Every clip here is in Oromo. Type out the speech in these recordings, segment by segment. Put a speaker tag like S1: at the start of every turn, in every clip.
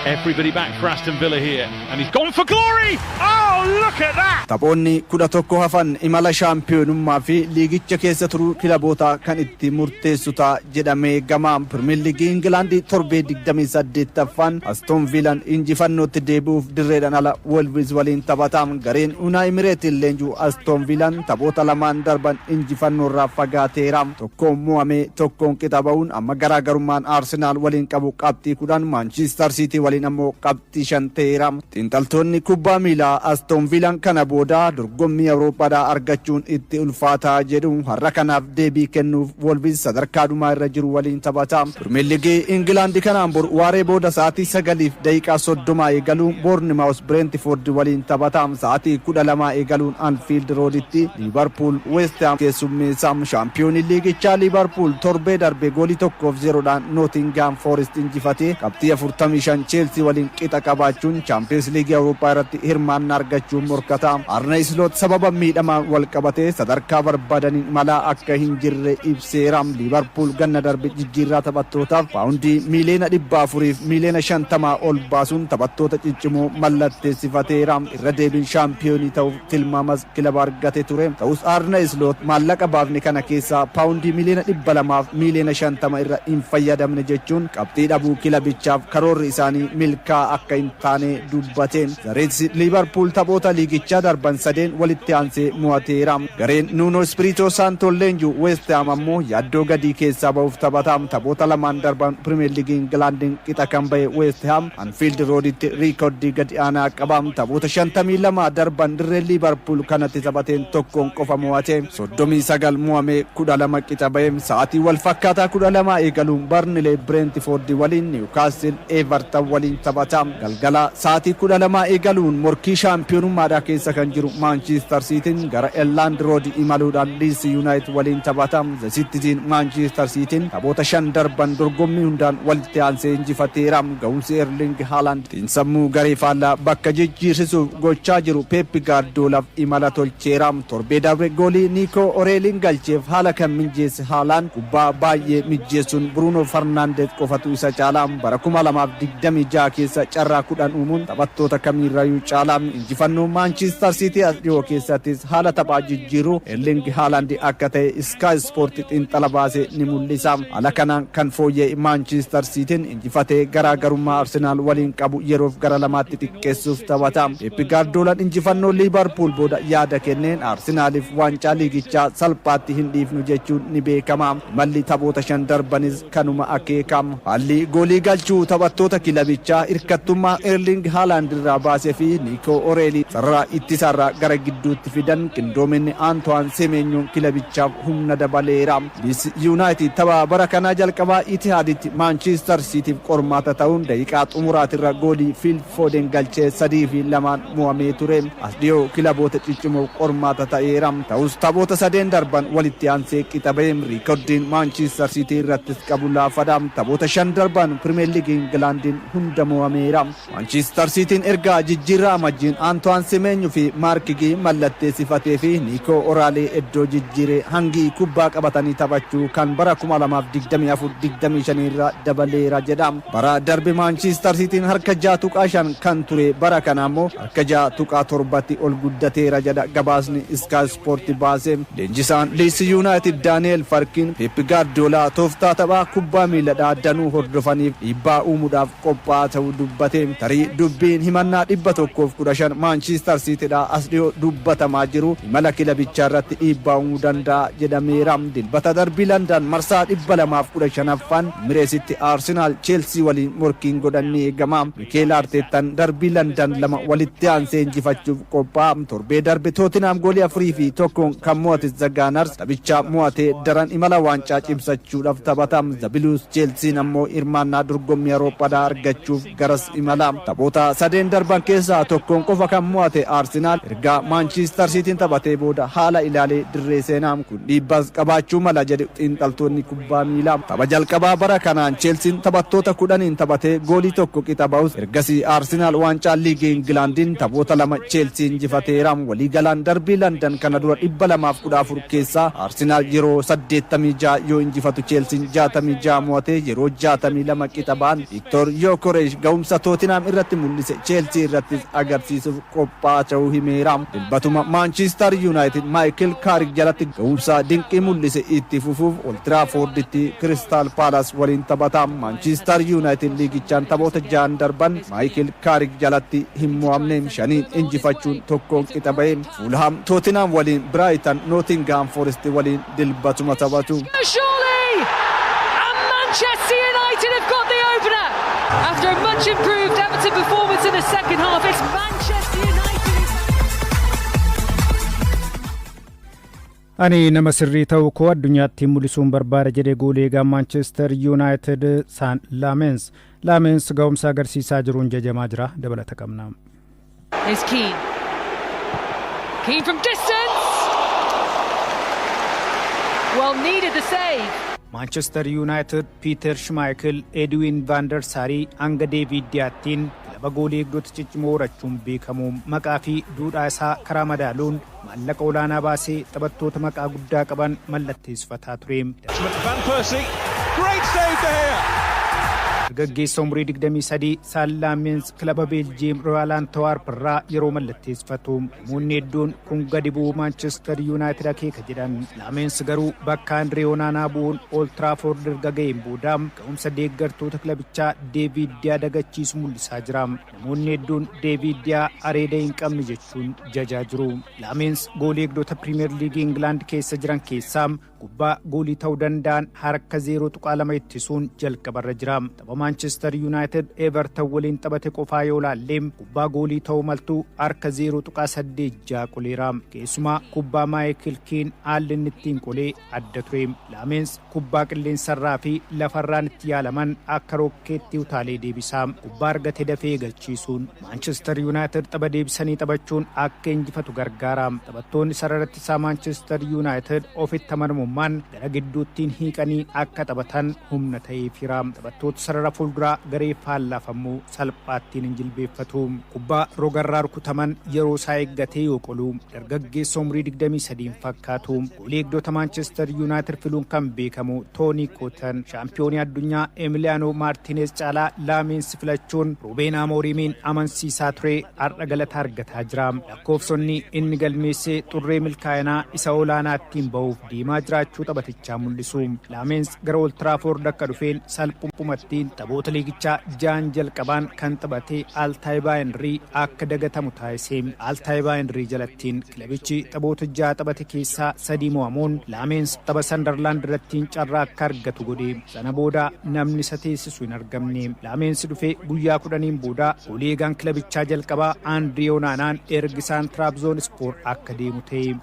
S1: Everybody back for Aston Villa here, and he's gone for glory! Oh, look at that!
S2: Taphoonni 11 hafan imala shaampiyoonummaa fi liigicha keessa turuu kilaboota kan itti murteessu ta'a jedhamee gama Premier League England torbee 28ffaan Aston Villaan injifannootti deebi'uuf dirreedhaan ala Wolves waliin taphatam. Gareen Unai Emery leenjuu Aston Villaan taphoota lamaan darban injifannoorraa fagaateera. Tokkoon mo'amee tokkoon qixabaa'uun amma garaagarummaan Arsenal waliin qabu qabxii 10 Manchester City waliin ammoo qabxii 5 ta'eera. Xiinxaltoonni kubbaa miilaa Aston Villaan kana booda dorgommii Awuroopaadhaa argachuun itti ulfaataa jedhu har'a kanaaf deebii kennuuf Wolves sadarkaa dhumaa irra jiru waliin taphata. Premier League England kanaan bor waaree booda sa'aatii 9:30 eegaluun Bournemouth Brentford waliin taphata. Sa'aatii 12 eegaluun Anfield Roaditti Liverpool West Ham keessummeessa. Shaampiyoonii liigichaa Liverpool torbee darbe goolii 1-0dhaan Nottingham Forest injifatee qabxii 45 Chelsea waliin qixa qabaachuun Champions League Awurooppaa irratti hirmaannaa argachuun morkata. Arne Slot sababa miidhamaan wal qabatee sadarkaa barbaadaniin malaa akka hin jirre ibseera. Liverpool ganna darbe jijjiirraa taphattootaaf paawundii miliyoona 400 fi miliyoona 50 ol baasuun taphattoota ciccimoo mallatteessifateera. Irra deebiin shaampiyoonii ta'uuf tilmaamas kilaba argate ture. Ta'us Arne Slot maallaqa baafne kana keessaa paawundii miliyoona 200 fi miliyoona 50 irra hin fayyadamne jechuun qabxii dhabuu kilabichaaf karoorri isaanii milkaa akka hin taane dubbate. Reds Liverpool taphoota liigichaa darban sadeen walitti aansee mo'ateera. Gareen Nuno Espirito Santo leenjuu West Ham ammoo yaaddoo gadii keessaa ba'uuf taphata. Taphoota lamaan darban Premier League England qixa kan ba'e West Ham Anfield Roaditti riikoordii gadi aanaa qaba. Taphoota 52 darban dirree Liverpool kanatti taphateen tokkoon qofa mo'ate. 39 mo'amee 12 qixa ba'e. Sa'aatii wal fakkaataa 12 eegaluun Burnley Brentford waliin Newcastle Everton waliin taphata. Galgala sa'aatii 12 eegaluun morkii shaampiyoonummaadhaa keessa kan jiru Manchester Cityn gara Elland Road imaluudhaan Leeds United waliin taphata. The Citizen Manchester Cityn taphoota 5 darban dorgommii hundaan walitti aansee injifateera. Ga'umsi Erling Haaland xiinsammuu garee faallaa bakka jijjiirsiisuuf gochaa jiru Pep Guardiolaaf imala tolcheera. Torbee darbe goolii Nico Orelin galcheef haala kan mijeesse Haaland kubbaa baay'ee mijeessuun Bruno Fernandes qofatu isa caala. Bara 2026 keessa carraa 10 uumuun taphattoota kamiirrayyuu caala. Injifannoo Manchester City dhiyoo keessattis haala taphaa jijjiiruu Erling Haaland akka ta'e Sky Sport xiinxala baasee ni mul'isa. Haala kanaan kan fooyya'e Manchester Cityn injifatee garaagarummaa Arsenal waliin qabu yeroof gara lamaatti xiqqeessuuf taphata. Pep Guardiolaan injifannoo Liverpool booda yaada kenneen Arsenaliif waancaa liigichaa salphaatti hin dhiifnu jechuun ni beekama. Malli taphoota 5 darbanis kanuma akeekama. Haalli goolii galchuu taphattoota kilabichaa hirkattummaa Erling Haaland irraa baasee fi Nico Orelin sarara ittisarraa gara gidduutti fidan qindoominni Antoine Semenyoon kilabichaaf humna dabaleera. Leeds United tapha bara kanaa jalqabaa Etihaditti Manchester Cityf qormaata ta'uun daqiiqaa xumuraatirra goolii Phil Foden galchee 3-2 mo'amee ture. As dhiyoo kilaboota ciccimoo qormaata ta'eera. Ta'us taphoota 3 darban walitti aansee qixa ba'e. Riikoordiin Manchester City irrattis qabu laafadha. Taphoota 5 darban Premier League Englandin hunda mo'ameera. Manchester Cityn erga jijjiirraa majjiin Antoine Semenyo fi Mark Gii mallatteessifatee fi Nico Orale iddoo jijjiiree hangi kubbaa qabatanii taphachuu kan bara 2024-25 irra dabaleera jedha. Bara darbe Manchester Cityn harka 6.5 kan ture bara kana ammoo harka 6.7 ol guddateera jedha gabaasni Sky Sport baase. Leenjisaan Leeds United Daniel Farkin Pep Guardiola tooftaa taphaa kubbaa miiladhaa danuu hordofaniif dhiibbaa uumuudhaaf qophaa'aa ta'uu dubbate. Tarii dubbiin himannaa 115 Manchester Cityidhaa as dhiyoo dubbatamaa jiru imala kilabichaa irratti dhiibbaa uumuu danda'a jedhameera. Dilbata darbii London marsaa 215ffaan Mireesitti Arsenal Chelsea waliin morkiin godhanni eegama. Mikel Arteetaan darbii London 2 walitti aansee injifachuuf qophaa'a. Torbee darbe Tottenham goolii 4-1 kan mo'ate The Gunners taphicha mo'atee daran imala waancaa cimsachuudhaaf taphata. The Blues Chelsea ammoo hirmaannaa dorgommii Awurooppaadhaa argachuuf garas imala. Taphoota 3 darban keessaa tokkoon qofa kan mo'ate Arsenal erga Manchester Cityn taphatee booda haala ilaalee dirree seenaa. Kun dhiibbaas qabaachuu mala jedhu xiinxaltoonni kubbaa miilaa. Tapha jalqabaa bara kanaan Chelsea taphattoota 10 taphatee goolii 1 qixa ba'us ergasii Arsenal waancaa liigii Englandin taphoota 2 Chelsea injifateera. Waliigalaan darbii London kana dura 214 keessaa Arsenal yeroo 86 yoo injifatu Chelsea 66 mo'ate yeroo 62 qixa ba'an. Victor Gyökeres Gyökeres ga'umsa Tottenham irratti mul'ise Chelsea irratti agarsiisuuf qophaa'aa ta'uu himeera. Dilbatuma Manchester United Michael Carrick jalatti ga'umsa dinqii mul'ise itti fufuuf Old Trafforditti Crystal Palace waliin taphata. Manchester United liigichaan taphoota 6 darban Michael Carrick jalatti hin mo'amne 5 injifachuun tokkoon qixa ba'e. Fulham Tottenham waliin Brighton Nottingham Forest waliin dilbatuma taphatu.
S3: Surely! And Manchester United have got the opener! After a much improved Everton performance in the second half, it's Manchester United.
S4: Ani nama sirrii ta'uu koo addunyaatti mul'isuun barbaada jedhee gooleegaa Manchester United Lamens ga'umsa agarsiisaa jiruun jajamaa jira. Dabalata qabna.
S3: Is Keane from distance. Well needed the save.
S4: Manchester United Peter Schmeichel Edwin van der Sar hanga David Diattiin kilaba goolii eegdota ciccimoo horachuun beekamu maqaa fi duudhaa isaa karaa madaaluun maallaqa olaanaa baasee taphattoota maqaa guddaa qaban mallatteessifataa ture.
S1: Van Persie, great save there.
S4: Dargaggeessa umurii 23 Lamens kilaba Belgium Royal Antwerp irraa yeroo mallatteessifatu namoonni hedduun kun gadi bu'uu Manchester United akeeka jedhan. Lamens garuu bakka Andre Onana bu'uun Old Trafford erga ga'een booda ga'umsa deeggartoota kilabichaa David Dia dagachiisu mul'isaa jira. Namoonni hedduun David Dia areeda hin qabne jechuun jajaa jiru. Lamens goolii eegdota Premier League England keessa jiran keessaa kubbaa goolii ta'uu danda'an harka 0.2 ittisuun jalqabarra jira. Manchester United Everton waliin taphate qofaa yoo laallee kubbaa goolii ta'uu maltu harka 0.8 qoleera. Keessumaa kubbaa Michael Keane haalli inni ittiin qolee adda ture. Lamens kubbaa qilleensarraa fi lafarraan itti yaalaman akka rokkeetti utaalee deebisa. Kubbaa argate dafee galchiisuun Manchester United tapha deebisanii taphachuun akka injifatu gargaara. Taphattoonni sararatti isaa Manchester United ofitti amanamummaan gara gidduuttiin hiiqanii akka taphatan humna ta'eefira. Taphattoota sarara fuulduraa garee faallafamuu salphaattiin hin jilbeeffatu. Kubbaa rogarraa rukutaman yeroo isaa eeggatee yoo qolu dargaggeessa umurii 23 fakkaatu. Goolii eegdota Manchester United filuun kan beekamu Tony Cotton shaampiyoonii addunyaa Emiliano Martinez caalaa Lamens filachuun Ruben Amorimiin amansiisaa ture har'a galata argataa jira. Lakkoofsonni inni galmeessee xurree milkaa'inaa isa olaanaattiin ba'uuf deemaa jiraachuu taphatichaa mul'isu. Lamens gara Old Trafford akka dhufeen salphumatti taphoota liigichaa 6 jalqabaan kan taphate Altaiba Henry akka dagatamu taasise. Altaiba Henry jalattiin kilabichi taphoota 6 taphate keessaa 3 mo'amuun Lamens tapha Sunderland irrattiin carraa akka argatu godhe. Sana booda namni isa teessisu hin argamne. Lamens dhufee guyyaa 10 booda gooliigaan kilabichaa jalqabaa Andre Onanaan ergisaan Trabzonspor akka deemu ta'e.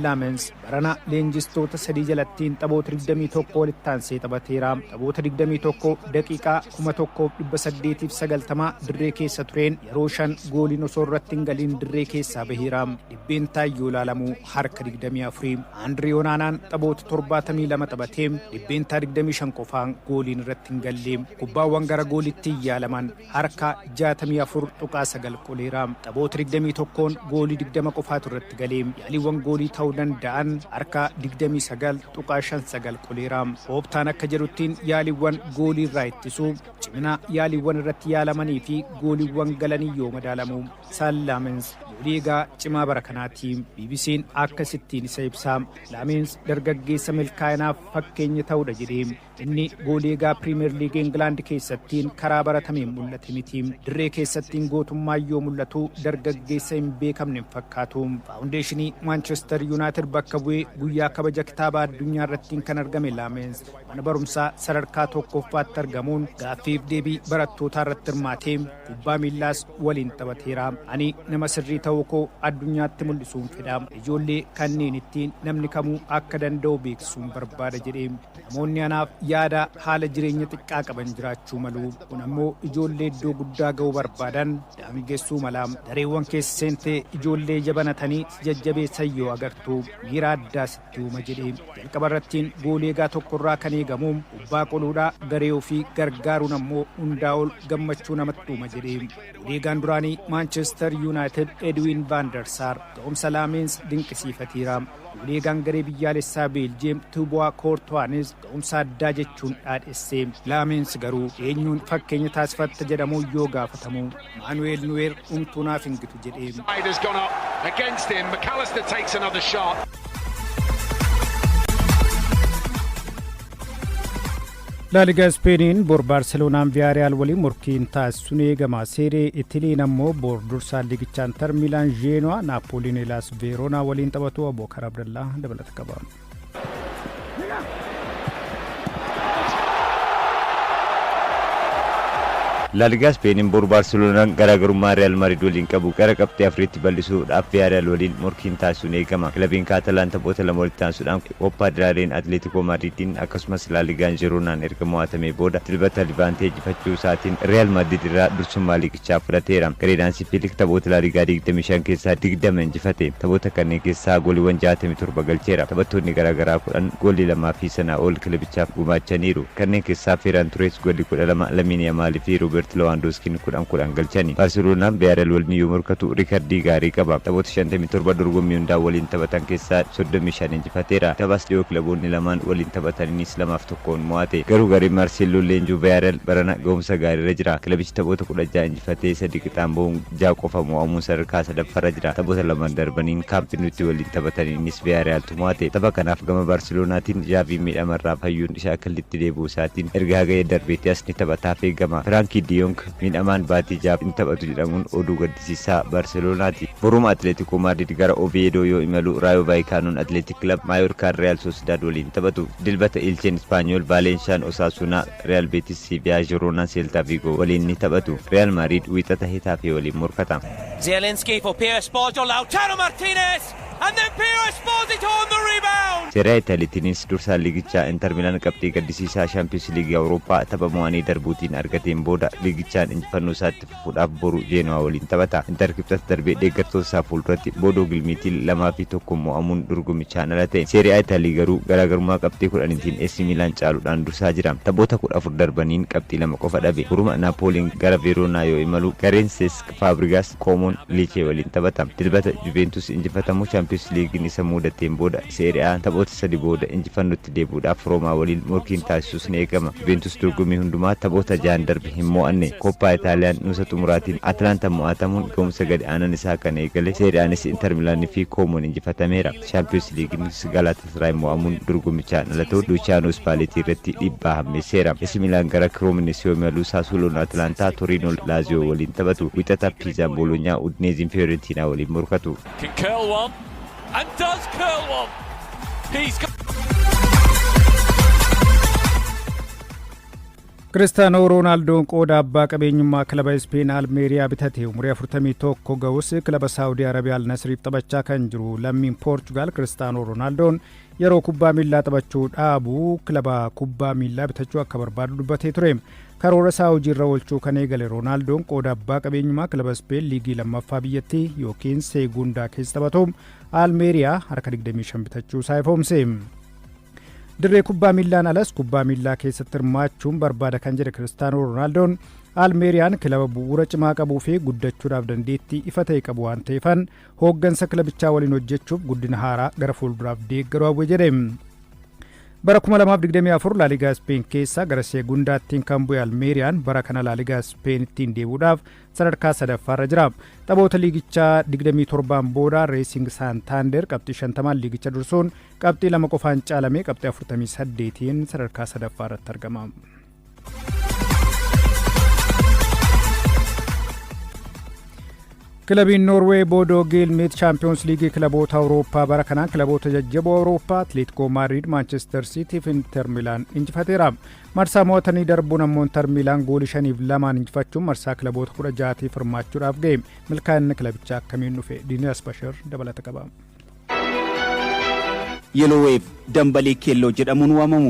S4: Lamens barana leenjistoota 3 jalattiin taphoota 21 walitti aansee taphateera. Taphoota 21 daqiiqaa 1890 dirree keessa tureen yeroo 5 gooliin osoo irratti hin galiin dirree keessaa baheera. Dhibbeen taayyoo ilaalamu harka 24. Andre Onanaan taphoota 72 taphatee dhibbeen 25 qofaan gooliin irratti hin galle. Kubbaawwan gara goolitti yaalaman harka 64.9 qoleera. Taphoota 21 goolii 20 qofaatu irratti galee. Yaaliiwwan goolii ta'uu danda'an harka 29.59 qoleera. Hooptaan akka jedhuttiin yaaliiwwan goolii irraa ittisuu cimina yaaliiwwan irratti yaalamanii fi gooliiwwan galanii yoo madaalamu. Lamens gooliigaa cimaa bara kanaati. BBC'n akkasittiin isa ibsa. Lamens dargaggeessa milkaa'inaaf fakkeenya ta'uudha jedhee inni gooliigaa Premier League England keessattiin karaa baratameen mul'ate miti. Dirree keessattiin gootummaa yoo mul'atu dargaggeessa hin beekamne hin fakkaatu. Faawundeeshinii Manchester United bakka bu'ee guyyaa kabaja kitaaba addunyaa irrattiin kan argame Lamens mana barumsaa sadarkaa tokkoffaatti argamuun gaaffiif deebii barattootaa irratti hirmaatee kubbaa miillaas waliin taphateera. Ani nama sirrii ta'uu koo addunyaatti mul'isuun fedha. Ijoollee kanneen ittiin namni kamuu akka danda'u beeksisuun barbaada jedhee. Namoonni anaaf yaada haala jireenya xiqqaa qaban jiraachuu malu. Kun ammoo ijoollee iddoo guddaa ga'uu barbaadan daangessuu mala. Dareewwan keessa seentee ijoollee jabanatanii jajjabeessan yoo agartu miira addaa sitti uuma jedhee. Jalqaba irrattiin gooleegaa tokkorraa kan eegamu kubbaa qoluudhaa garee ofii gargaaruun ammoo hundaa ol gammachuu namatti uuma jedhee. Gooleegaan duraanii Manchester United Edwin van der Sar ga'umsa Lamens dinqisiifateera. Gooleegaan garee biyyaalessaa Belgium Thibaut Courtois ga'umsa addaa jechuun dhaadhessee Laameensi garuu eenyuun fakkeenya taasifatta jedhamuu yoo gaafatamu Maanuweel Nuweer umtuu naaf hin gitu jedhee. ላሊጋ ስፔኒን ቦር ባርሴሎናን ቪያሪያል ወሊን ሞርኪን ታሱን የገማ ሴሪ ኢታሊን አሞ ቦር ዱርሳን ሊግቻን ኢንተር ሚላን ጄኖዋ ናፖሊን ላስ ቬሮና ወሊን ጠበቱ አቡበከር አብደላ ደበለት ከባ
S5: ላሊጋ ስፔኒን ቦር ባርሴሎናን ገራገሩማ ሪያል ማድሪድ ወሊን ቀቡ ቀረቀብቴ አፍሪት በልሱ ዳፍ ቪያሪያል ወሊን ሞርኪን ታሱን የገማ ክለቢን ካታላንታ ቦተ ለሞልታን ሱዳን ኮፓ ድራሬን አትሌቲኮ ማድሪድን አከስመስ ላሊጋን ጄሮናን ኤርገማዋተሜ ቦዳ ትልበተ አድቫንቴጅ ፈቹ ሳቲን ሪያል ማድሪድ ራ ዱርሱማ ሊግቻ ፍለቴራ ክሬዳንሲ ፊሊክ ተቦተ ላሊጋ ዲግደሚሻን ኬሳ ዲግደመን ጅፈቴ ተቦተ ከኔ ኬሳ ጎሊ ወንጃተ ሚቱር በገልቼራ ተበቶኒ ገራገራ ኩዳን ጎሊ ለማ ፊሰና ኦል ክለብቻ ጉማቸኒሩ ከኔ ኬሳ ፌራን ቱሬስ ጎሊ ኩዳለማ ለሚን ያማሊ ፊሩ ሎዋንዶስኪን ኩዳን ገልቻኒ ባርሴሎና ቪያሪያል ወሊን ይመርከቱ ሪካርዲ ጋሪ ቀባ ተቦት ሸንተ ሚቶር በድርጎሚው እንዳ ወሊን ተበታን ኬሳ ሶደሚሻን እንጅፈቴራ ተባስዲዮ ክለቡን ለማን ወሊን ተበታኒስ ለማፍተኮን ሟቴ ገሩ ጋሪ ማርሴሎ ሌንጁ ቪያሪያል በረና ጎምሰ ጋሪ ረጅራ ክለብች ተቦት ኩዳጃ እንጅፈቴ ሰዲቅ ታምቦ ጃቆፋ ሞአሙ ሰርካ ሰደፈረ ጅራ ተቦት ለማን ደርበኒን ካምፒኑቲ ወሊን ተበታኒስ ቪያሪያል ቱሟቴ ተበከናፍ ገመ ባርሴሎናቲን ጃቪ ሚዳመራ ፈዩን ሻከል ዲዴቡ ሳቲን እርጋጋ የደርቤት ያስኒ ተበታፌ ገማ ፍራንኪ ዲዮንክ ሚዳማን ባቲ ጃብ እንተበቱ ጅዳሙን ኦዱ ገድሲሳ ባርሴሎናቲ ቦሩም አትሌቲኮ ማድሪድ ጋር ኦቪዬዶ ዮ ኢመሉ ራዮ ቫይካኖን አትሌቲክ ክለብ ማዮርካ ሪያል ሶሲዳድ ወሊን ተበቱ ድልበተ ኢልቼን ስፓኞል ቫሌንሻን ኦሳሱና ሪያል ቤቲስ ሲቪያ ጂሮና ሴልታ ቪጎ ወሊን ተበቱ ሪያል ማድሪድ ዊጠተ ሄታፌ ወሊን ሞርከታ
S6: Zielinski for Pierre Sport on Lautaro Martinez and then Pierre Sport it on the rebound.
S5: Serie Italitinis dursa ligicha Inter Milan qabxii gaddisiisaa Champions League Awurooppaa taphamuwanii darbuutiin argateen booda ligichaan injifannoo isaatti fuudhaaf boru Jeenuwaa waliin taphata. Inter kibxas darbee deeggartoota isaa fuulduratti boodoo gilmiitiin 2-1 mo'amuun dorgommichaan ala ta'e. Serie Italii garuu garaagarummaa qabxii 10tiin AC Milan caaluudhaan dursaa jira. Taphoota 14 darbaniin qabxii 2 qofa dhabe. Buruma Naapooliin gara Veeroonaa yoo imalu gareen Cesc Fabregas Komoon Lichee waliin taphata. Dilbata Juventus injifatamuu Champions League isa muudateen booda Serie A taphoota 3 booda injifannootti deebuudhaaf Roomaa waliin morkiin taasisuus ni eegama. Juventus dorgommii hundumaa taphoota 6 darbe hin mo'anne. Koppaa Itaaliyaan nusa xumuraatiin Atlanta mo'atamuun ga'umsa gadi aanan isaa kan eegale. Serie Aanis Inter Milan fi Komoon injifatameera. Champions Leaguenis Galatasaray mo'amuun dorgommichaan ala ta'u Luciano Spalletti irratti dhiibbaa hammeesseera. AC Milan gara Cremonese yoo imalu Sassuoloon Atlanta Torino Lazio waliin taphatu. Wixata Pisa Bologna Udinese Fiorentina waliin morkatu.
S6: Can curl one and does curl one. He's
S4: ክርስቲያኖ ሮናልዶን ቆዳ አባ ቀበኝማ ክለብ ስፔን አልሜሪያ ቢታቴ ኡምሪ 41 ገውስ ክለብ ሳውዲ አረቢያ አልነስሪፍ ጠበቻ ከንጅሩ ለሚን ፖርቹጋል ክርስቲያኖ ሮናልዶን የሮ ኩባ ሚላ ጠበቹ ዳቡ ክለብ ኩባ ሚላ ቢታቹ አከበርባዱ ዱበቴ ቱሬም ከሮረ ሳውዲ ረወልቹ ከኔገለ ሮናልዶን ቆዳ አባ ቀበኝማ ክለብ ስፔን ሊጊ ለማፋ ቢየቲ ዮኪን ሴጉንዳ ከስተበቶም አልሜሪያ አርከ ድግደሚሽን ቢታቹ ሳይፎምሴም ድሬ ኩባ ሚላን አለስ ኩባ ሚላ ከሰትር ማቹም በርባዳ ከንጀረ ክርስቲያኖ ሮናልዶን አልሜሪያን ክለብ ቡራ ጭማ ቀቡፊ ጉደቹዳፍ ደንዴቲ ኢፈተ ይቀቡ አንቴፈን ሆገንሰ ክለብቻ ወሊን ወጀቹ ጉድን ሃራ ገረፉል ድራፍ ዴገሩ አወጀደም በረኩማ ለማብድግደም ያፈሩ ላሊጋ ስፔን ኬሳ ገረሴ ጉንዳቲን ካምቡ አልሜሪያን በረከና ላሊጋ ስፔን ቲን ዴቡዳፍ ሰረርካ ሰደፋ ረጅራ ጠቦተ ሊግቻ ድግደሚ ቶርባን ቦዳ ሬሲንግ ሳንታንደር ቀብጢ ሸንተማን ሊግቻ ዱርሶን ቀብጢ ለመቆፋን ጫለሜ ቀብጢ 48ቲን ሰረርካ ሰደፋ ረተርገማ ክለብ ኖርዌይ ቦዶ ጊልሜት ቻምፒዮንስ ሊግ ክለቦት አውሮፓ በረከና ክለቦት ተጀጀቦ አውሮፓ አትሌቲኮ ማድሪድ ማንቸስተር ሲቲ ኢንተር ሚላን እንጅፈቴራ መርሳ ሞተኒ ደርቡና ኢንተር ሚላን ጎልሸኒ ለማን እንጅፋቹ መርሳ ክለቦት ኩረጃቲ ፍርማቹ ዳፍ ጌም መልካን ክለብቻ ከሚኑፌ ዲኒያስ በሽር ደበለ ተቀባ
S2: የሎዌቭ ደምበሊ ኬሎ ጀደሙን ዋመሙ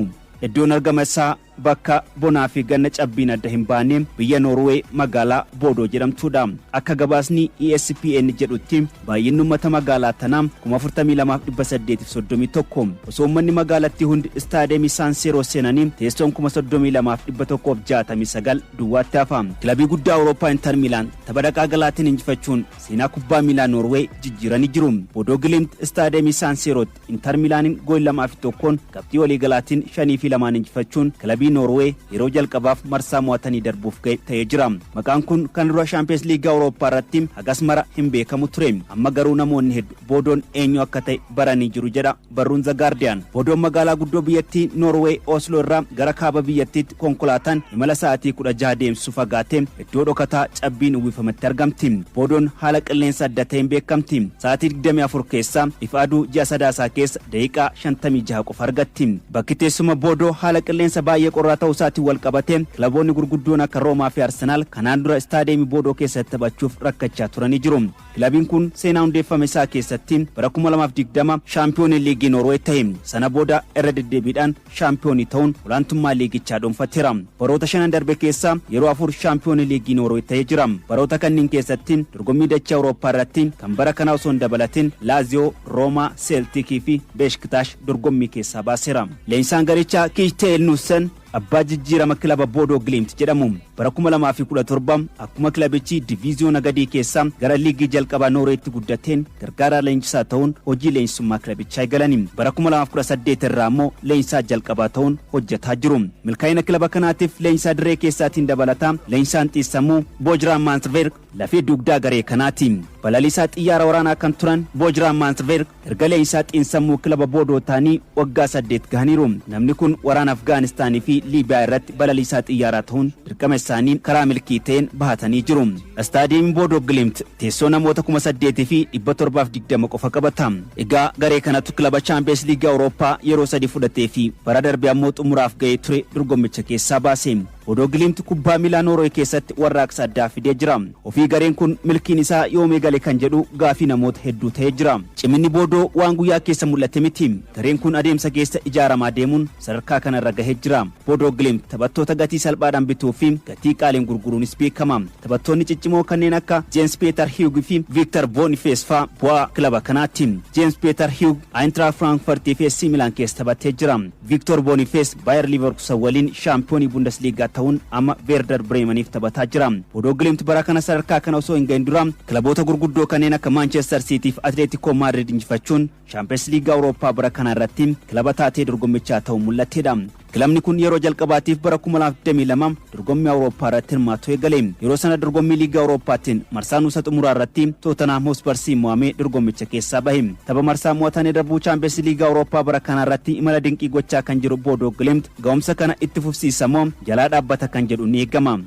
S2: እዶን አርገመሳ bakka bonaa fi ganna cabbiin adda hin baane biyya Noorwee magaalaa Boodoo jedhamtuudha. Akka gabaasni ESPN jedhutti baay'inni uummata magaalaa tanaa 42,831 osoo uummanni magaalattii hundi istaadiyeemii San Siro seenanii teessoon 32,169 duwwaatti hafa. Kilabii guddaa Awurooppaa Inter Milaan tapha dhaqaa galaatiin injifachuun seenaa kubbaa miilaa Noorwee jijjiiranii jiru. Boodoo Glimt istaadiyeemii San Sirotti Inter Milaanin gool 2-1 qabxii walii galaatiin 5-2 injifachuun kilabii Noorwee yeroo jalqabaaf marsaa mo'atanii darbuuf ga'e ta'ee jira. Maqaan kun kan dura Champions League Awurooppaa irratti hagas mara hin beekamu ture. Amma garuu namoonni hedduu Boodoon eenyu akka ta'e baranii jiru jedha barruun The Guardian. Boodoon magaalaa guddoo biyyattii Noorwee Oslo irraa gara kaaba biyyattiitti konkolaataan imala sa'aatii 16 deemsu fagaatee iddoo dhokataa cabbiin uwwifametti argamti. Boodoon haala qilleensa adda ta'een beekamti. Sa'aatii 24 keessa ifa aduu ji'a sadaasaa keessa daqiiqaa 56 qofa argatti. Bakki teessuma Boodoo haala qilleensa baay'ee qorraa ta'uu isaatiin wal qabatee kilaboonni gurguddoon akka Roomaa fi Arsenaal kanaan dura istaadiyeemii Boodoo keessatti taphachuuf rakkachaa turanii jiru. Kilabiin kun seenaa hundeeffame isaa keessatti bara 2020 shaampiyoonii liigii Noorwee ta'e. Sana booda irra deddeebiidhaan shaampiyoonii ta'uun olaantummaa liigichaa dhuunfateera. Baroota 5 darbe keessa yeroo 4 shaampiyoonii liigii Noorwee ta'ee jira. Baroota kanneen keessatti dorgommii dachee Awurooppaa irratti kan bara kana osoo hin dabalatin Laaziyoo, Roomaa, Seeltikii fi Beeshikitaash dorgommii keessaa baaseera. Leenjisaan garichaa Kiichteel Nuusen abbaa jijjiirama kilaba Boodoo Glimt jedhamu. Bara 2017 akkuma kilabichi diviiziyoona gadii keessa gara liigii jalqabaa Noorweetti guddateen gargaaraa leenjisaa ta'uun hojii leenjisummaa kilabichaa eegalani. Bara 2018 irraa immoo leenjisaa jalqabaa ta'uun hojjetaa jiru. Milkaa'ina kilaba kanaatiif leenjisaa dirree keessaatiin dabalataa leenjisaan xiinsammuu Boojraan Maansverk lafee dugdaa garee kanaati. Balaliisaa xiyyaara waraanaa kan turan Boojraan Maansverk erga leenjisaa xiinsammuu kilaba Boodoo ta'anii waggaa 8 gahaniiru. Namni kun waraana Afgaanistaanii fi Liibiyaa irratti balaliisaa xiyyaaraa ta'uun dirqama isaanii karaa milkii ta'een bahatanii jiru. Istaadiyeemiin Boodoo Glimt teessoo namoota 8,720 qofa qabata. Egaa garee kanatu kilaba Champions League Awurooppaa yeroo 3 fudhatee fi bara darbe ammoo xumuraaf ga'ee ture dorgommicha keessaa baase. Boodoo Glimt kubbaa miilaa Noorwee keessatti warraaqsa addaa fidee jira. Ofii gareen kun milkiin isaa yoom eegale kan jedhu gaafii namoota hedduu ta'ee jira. Ciminni Boodoo waan guyyaa keessa mul'ate miti. Gareen kun adeemsa keessa ijaaramaa deemuun sadarkaa kanarra gahee jira. Boodoo Glimt taphattoota gatii salphaadhaan bituu fi gatii qaaliin gurguruunis beekama. Taphattoonni ciccimoo kanneen akka James Peter Hugh fi Victor Boniface faa bu'aa kilaba kanaati. James Peter Hugh Eintracht Frankfurt fi AC Milan keessa taphatee jira. Victor Boniface Bayer Leverkusen waliin shaampiyoonii Bundesliga ta'uun amma Werder Bremeniif taphataa jira. Boodoo Glimt bara kana sadarkaa kana osoo hin gahin dura kilaboota gurguddoo kanneen akka Manchester City fi Atletico Madrid injifachuun Champions League Awurooppaa bara kana irratti kilaba taatee dorgommichaa ta'uun mul'atteedha. Kilabni kun yeroo jalqabaatiif bara 2022 dorgommii Awurooppaa irratti hirmaatuu eegale. Yeroo sana dorgommii liigaa Awurooppaatiin marsaa nuusa xumuraa irratti Tottenham Hotspursiin mo'amee dorgommicha keessaa bahe. Tapha marsaa mo'atanii darbuu Champions League Awurooppaa bara kana irratti imala dinqii gochaa kan jiru Boodoo Glimt ga'umsa kana itti fufsiisamoo jalaa dhaabbata kan jedhu ni eegama.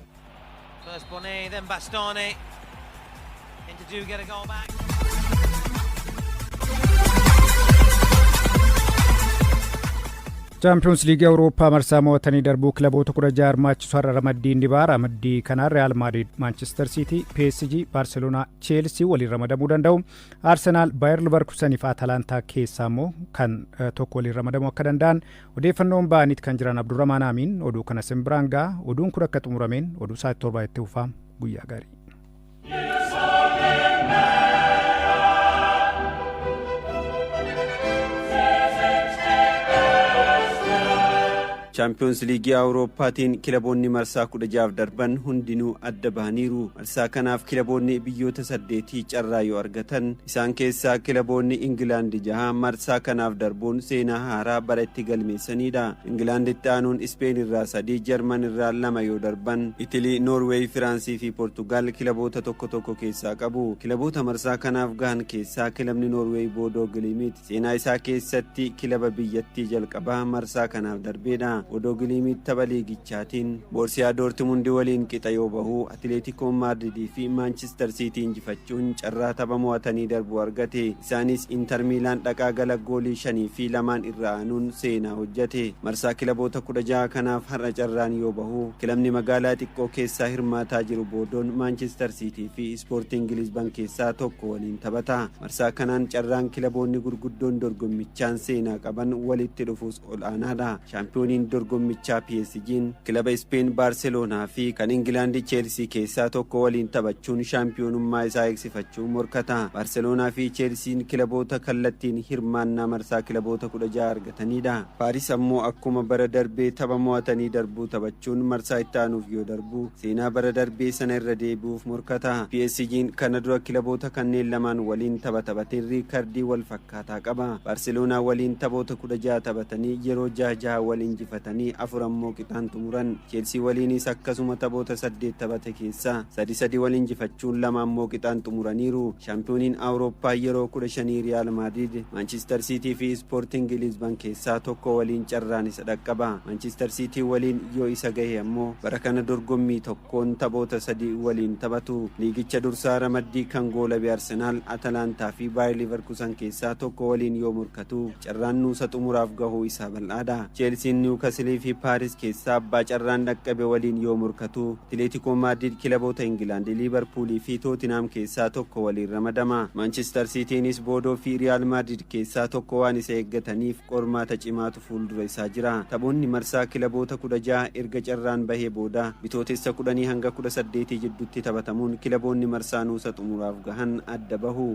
S4: ቻምፒዮንስ ሊግ የአውሮፓ መርሳ ሞተኒ ደርቡ ክለቦቱ ኩረጃር ማች ሷራ ረመዲ እንዲባር አመዲ ከናር ሪያል ማድሪድ ማንቸስተር ሲቲ ፒኤስጂ ባርሴሎና ቼልሲ ወሊ ረመደሙ ደንደው አርሰናል ባየር ሊቨርኩሰን ይፋ አታላንታ ኬሳሞ ከን ቶኮ ወሊ ረመደሙ ከደንዳን ኦዴፈኖን ባኒት ከንጅራን አብዱራማን አሚን ኦዱ ከነስም ብራንጋ ኦዱን ኩረከቱ ሙረሜን ኦዱ ሳይት ቶርባ ይተውፋ ጉያ ጋሪ
S7: ቻምፒዮንስ ሊግ የአውሮፓቲን ክለቦኒ መርሳ ኩደጃፍ ደርበን ሁንዲኑ አደባኒሩ መርሳ ከናፍ ክለቦኒ ብዮተ ሰዴቲ ጨራዩ አርገተን ኢሳን ኬሳ ክለቦኒ ኢንግላንድ ጃሃ መርሳ ከናፍ ደርቡን ሴና ሃራ በረቲ ገልሜሰኒዳ ኢንግላንድ ጣኑን ስፔን ራ ሰዲ ጀርመን ራ ለማዮ ደርበን ኢታሊ ኖርዌይ ፍራንሲ ፊ ፖርቱጋል ክለቦተ ቶኮ ኬሳ ቀቡ ክለቦተ መርሳ ከናፍ ጋን ኬሳ ክለብኒ ኖርዌይ ቦዶ ግሊሚት ሴና ኢሳ ኬሰቲ ክለበ ብየቲ ጀልቀባ መርሳ ከናፍ ደርቤዳ Boodoo Glimt tapha liigichaatiin Boorsiyaa Doortimundi waliin qixa yoo bahu Atletico Madrid fi Manchester City injifachuun carraa tapha mo'atanii darbu argate. Isaanis Inter Milan dhaqaa gala goolii 5 fi 2 irraa aanuun seenaa hojjete. Marsaa kilaboota 16 kanaaf har'a carraan yoo bahu kilabni magaalaa xiqqoo keessaa hirmaataa jiru Boodoon Manchester City fi Sporting Lisbon keessaa tokko waliin taphata. Marsaa kanaan carraan kilaboonni gurguddoon dorgommichaan seenaa qaban walitti dhufuus ol aanaadha. Shaampiyooniin dorgommichaa PSG'n kilaba Spain Barcelona fi kan England Chelsea keessaa tokko waliin taphachuun shaampiyoonummaa isaa eegsifachuu morkata. Barcelona fi Chelsea kilaboota kallattiin hirmaannaa marsaa kilaboota 16 argatanidha. Paris ammoo akkuma bara darbee tapha mo'atanii darbuu taphachuun marsaa itti aanuuf yoo darbu seenaa bara darbee sana irra deebi'uuf morkata. PSG'n kana dura kilaboota kanneen lamaan waliin taphatee riikardii wal fakkaataa qaba. Barcelona waliin taphoota 16 taphatanii yeroo 6 waliin injifatanii 4 ammoo qixaan xumuran. Chelsea waliinis akkasuma taphoota 8 taphate keessaa 3 waliin injifachuun 2 ammoo qixaan xumuraniiru. Shaampiyooniin Awurooppaa yeroo 15 Real Madrid, Manchester City fi Sporting Lisbon keessaa tokko waliin carraan isa dhaqqaba. Manchester City waliin yoo isa gahe ammoo bara kana dorgommii tokkoon taphoota 3 waliin taphatu. Liigicha dursaa ramaddii kan goolabe Arsenal, Atalantaa fi Bayer Leverkusen keessaa tokko waliin yoo morkatu carraan nuusa xumuraaf gahuu isaa bal'aadha. Chelsea, Newcastle fi Paris keessaa abbaa carraan dhaqqabe waliin yoo morkatu Atletico Madrid kilaboota England, Liverpool fi Tottenham keessaa tokko waliin ramadama. Manchester City'nis Boodoo fi Real Madrid keessaa tokko waan isa eeggataniif qormaata cimaatu fuuldura isaa jira. Taphoonni marsaa kilaboota 16 erga carraan bahee booda bitootessa 10 hanga 18 jidduutti taphatamuun kilaboonni marsaa nuusa xumuraaf gahan adda bahu.